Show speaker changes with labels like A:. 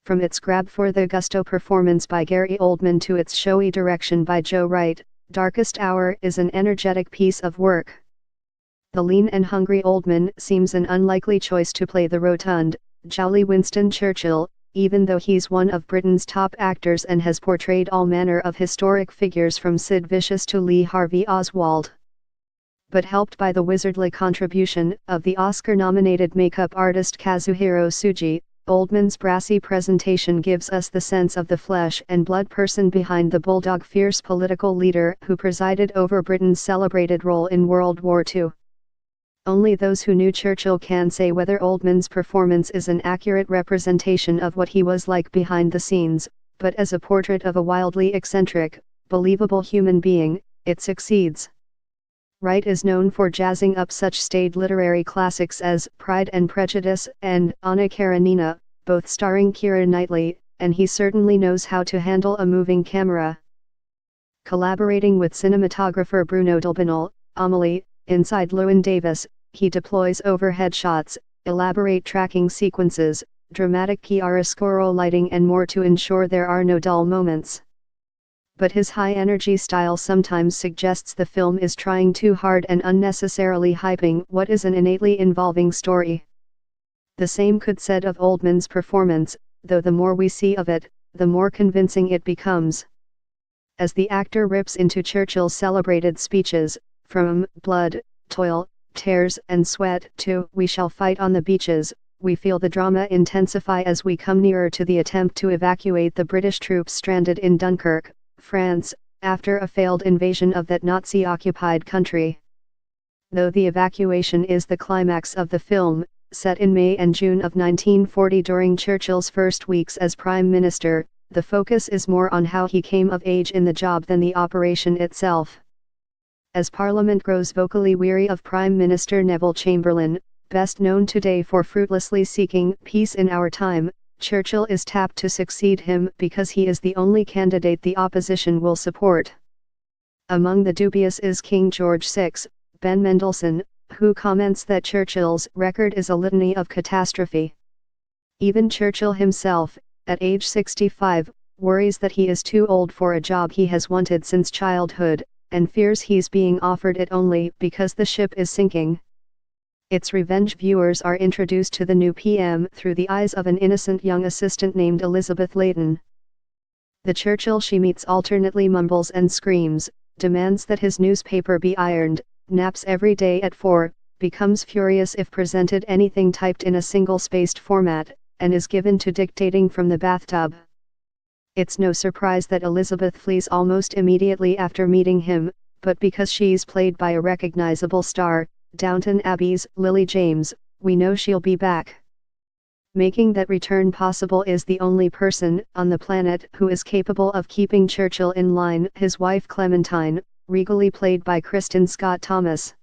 A: From its grab for the gusto performance by Gary Oldman to its showy direction by Joe Wright, Darkest Hour is an energetic piece of work. The lean and hungry Oldman seems an unlikely choice to play the rotund, jolly Winston Churchill, even though he's one of Britain's top actors and has portrayed all manner of historic figures from Sid Vicious to Lee Harvey Oswald. But helped by the wizardly contribution of the Oscar-nominated makeup artist Kazuhiro Tsuji, Oldman's brassy presentation gives us the sense of the flesh and blood person behind the bulldog fierce political leader who presided over Britain's celebrated role in World War II. Only those who knew Churchill can say whether Oldman's performance is an accurate representation of what he was like behind the scenes, but as a portrait of a wildly eccentric, believable human being, it succeeds. Wright is known for jazzing up such staid literary classics as Pride and Prejudice and Anna Karenina, both starring Keira Knightley, and he certainly knows how to handle a moving camera. Collaborating with cinematographer Bruno Delbonnel, Amelie, inside Llewyn Davis, he deploys overhead shots, elaborate tracking sequences, dramatic chiaroscuro lighting and more to ensure there are no dull moments. But his high-energy style sometimes suggests the film is trying too hard and unnecessarily hyping what is an innately involving story. The same could be said of Oldman's performance, though the more we see of it, the more convincing it becomes. As the actor rips into Churchill's celebrated speeches, from blood, toil, tears and sweat to we shall fight on the beaches, we feel the drama intensify as we come nearer to the attempt to evacuate the British troops stranded in Dunkirk, France, after a failed invasion of that Nazi-occupied country. Though the evacuation is the climax of the film, set in May and June of 1940 during Churchill's first weeks as Prime Minister, the focus is more on how he came of age in the job than the operation itself. As Parliament grows vocally weary of Prime Minister Neville Chamberlain, best known today for fruitlessly seeking peace in our time, Churchill is tapped to succeed him because he is the only candidate the opposition will support. Among the dubious is King George VI, Ben Mendelsohn, who comments that Churchill's record is a litany of catastrophe. Even Churchill himself, at age 65, worries that he is too old for a job he has wanted since childhood, and fears he's being offered it only because the ship is sinking. Its revenge viewers are introduced to the new PM through the eyes of an innocent young assistant named Elizabeth Leighton. The Churchill she meets alternately mumbles and screams, demands that his newspaper be ironed, naps every day at 4, becomes furious if presented anything typed in a single-spaced format, and is given to dictating from the bathtub. It's no surprise that Elizabeth flees almost immediately after meeting him, but because she's played by a recognizable star, Downton Abbey's Lily James, we know she'll be back. Making that return possible is the only person on the planet who is capable of keeping Churchill in line, his wife Clementine, regally played by Kristen Scott Thomas.